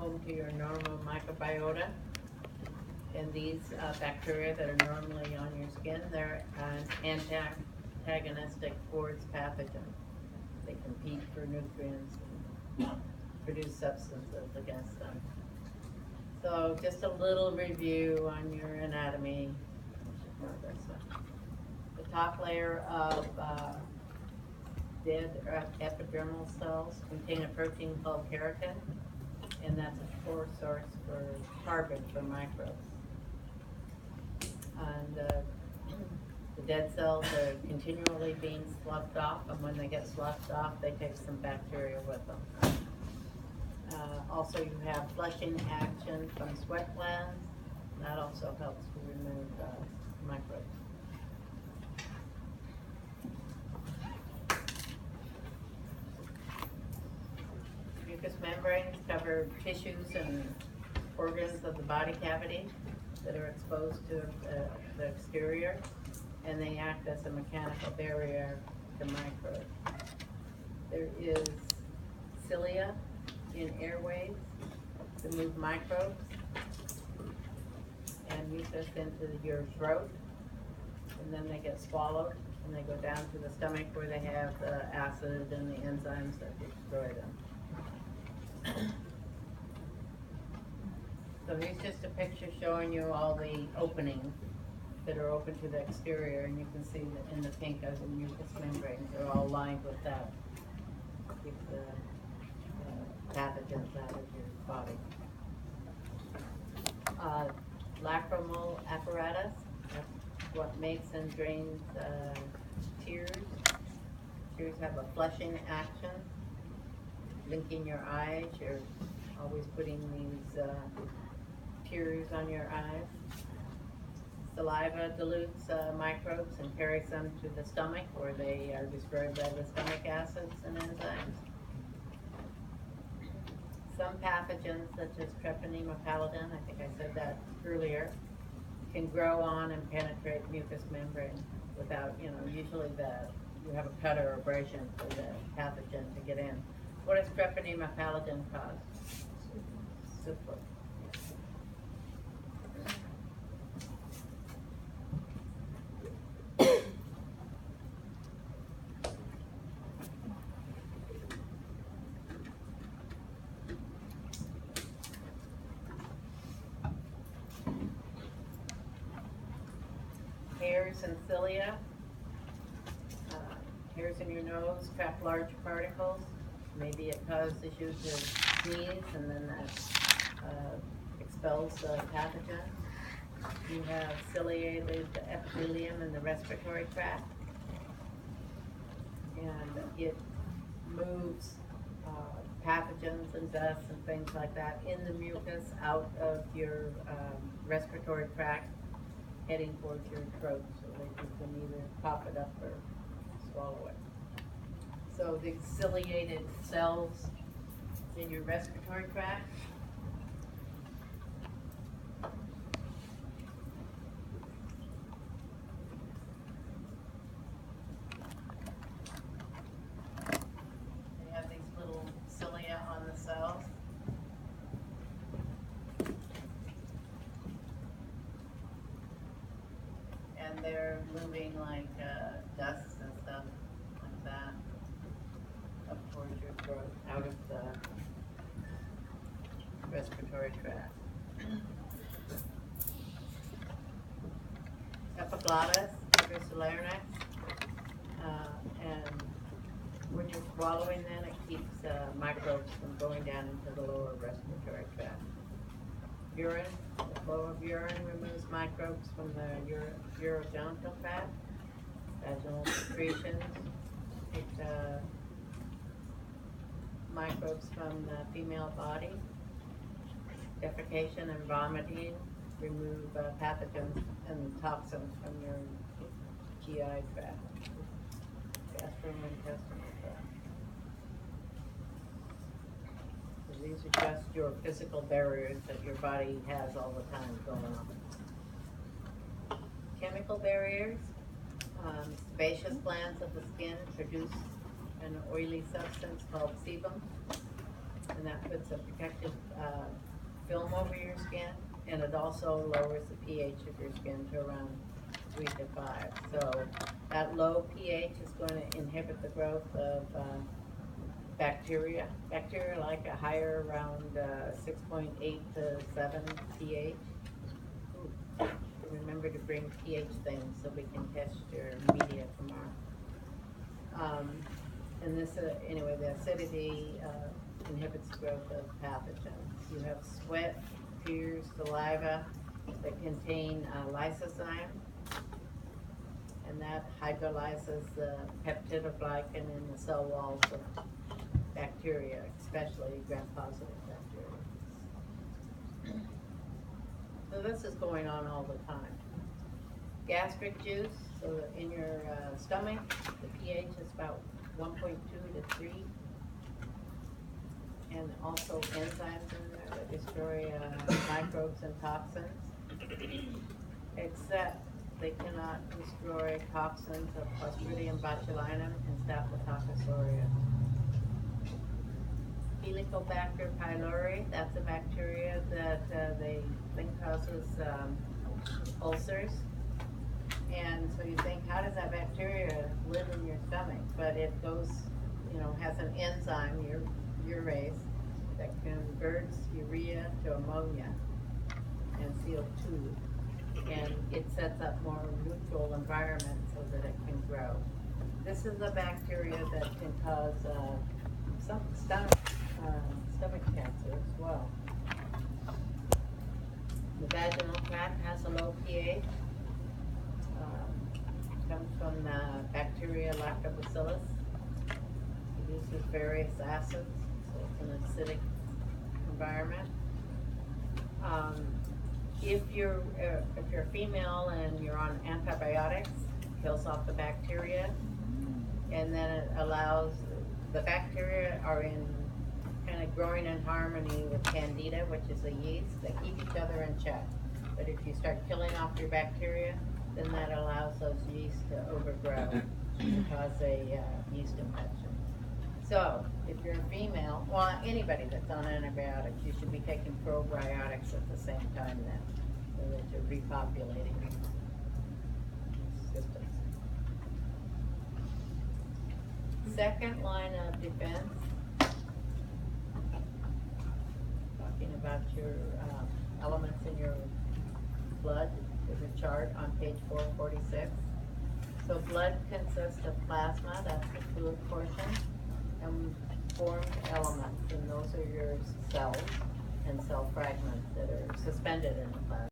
home to your normal microbiota. And these bacteria that are normally on your skin, they're antagonistic towards pathogens. They compete for nutrients and produce substances against them. So just a little review on your anatomy. The top layer of dead epidermal cells contain a protein called keratin, and that's a core source for carbon for microbes. And the dead cells are continually being sloughed off, and when they get sloughed off, they take some bacteria with them. Also, you have flushing action from sweat glands. That also helps to remove microbes. Mucous membranes cover tissues and organs of the body cavity that are exposed to the exterior, and they act as a mechanical barrier to microbes. There is cilia in airways to move microbes, and mucus into your throat, and then they get swallowed, and they go down to the stomach where they have the acid and the enzymes that destroy them. So here's just a picture showing you all the openings that are open to the exterior, and you can see that in the pink are the mucous membranes. They're all lined with that. Keep the pathogens out of your body. Lacrimal apparatus, that's what makes and drains tears. Tears have a flushing action, linking your eyes. You're always putting these tears on your eyes. Saliva dilutes microbes and carries them to the stomach, where they are destroyed by the stomach acids and enzymes. Some pathogens, such as Treponema pallidum, I think I said that earlier, can grow on and penetrate mucous membrane without, usually you have a cut or abrasion for the pathogen to get in. What does Treponema pallidum cause? Syphilis. Hairs and cilia. Hairs in your nose trap large particles. Maybe it causes you to sneeze, and then that expels the pathogen. You have ciliated epithelium in the respiratory tract, and it moves pathogens and dust and things like that in the mucus out of your respiratory tract, heading towards your throat, so that you can either cough it up or swallow it. So the ciliated cells in your respiratory tract, they have these little cilia on the cells. And they're moving like dust and stuff like that up towards your throat, out of the respiratory tract. Epiglottis, your larynx, and when you're swallowing, then it keeps microbes from going down into the lower respiratory tract. Urine, the flow of urine removes microbes from the urogenital tract. Vaginal secretions take microbes from the female body. Defecation and vomiting remove pathogens and toxins from your GI tract, gastrointestinal tract. So these are just your physical barriers that your body has all the time going on. Chemical barriers. Sebaceous glands of the skin produce an oily substance called sebum. and that puts a protective film over your skin, and it also lowers the pH of your skin to around 3 to 5. So that low pH is going to inhibit the growth of bacteria. Bacteria like a higher around 6.8 to 7 pH. Ooh, remember to bring pH things so we can test your media tomorrow. And this, anyway, the acidity inhibits the growth of pathogens. You have sweat, tears, saliva that contain lysozyme, and that hydrolyzes the peptidoglycan in the cell walls of bacteria, especially gram-positive bacteria. So this is going on all the time. Gastric juice, so that in your stomach, the pH is about 1.2 to 3. And also enzymes in there that destroy microbes and toxins. Except they cannot destroy toxins of Clostridium botulinum and Staphylococcus aureus. Helicobacter pylori, that's a bacteria that they think causes ulcers. And so you think, how does that bacteria live in your stomach? But it goes, has an enzyme, urease, that converts urea to ammonia and CO2. And it sets up more neutral environment so that it can grow. This is a bacteria that can cause some stomach cancer as well. The vaginal tract has a low pH. Comes from the bacteria lactobacillus. It uses various acids, so it's an acidic environment. If you're female and you're on antibiotics, it kills off the bacteria, and then it allows the bacteria are in kind of growing in harmony with candida, which is a yeast. They keep each other in check. But if you start killing off your bacteria, then that allows those yeast to overgrow and cause a yeast infection. So, if you're a female, well, anybody that's on antibiotics, you should be taking probiotics at the same time then, so that you're repopulating systems. Second line of defense, talking about your elements in your blood. There's a chart on page 446. So blood consists of plasma, that's the fluid portion, and formed elements, and those are your cells and cell fragments that are suspended in the plasma.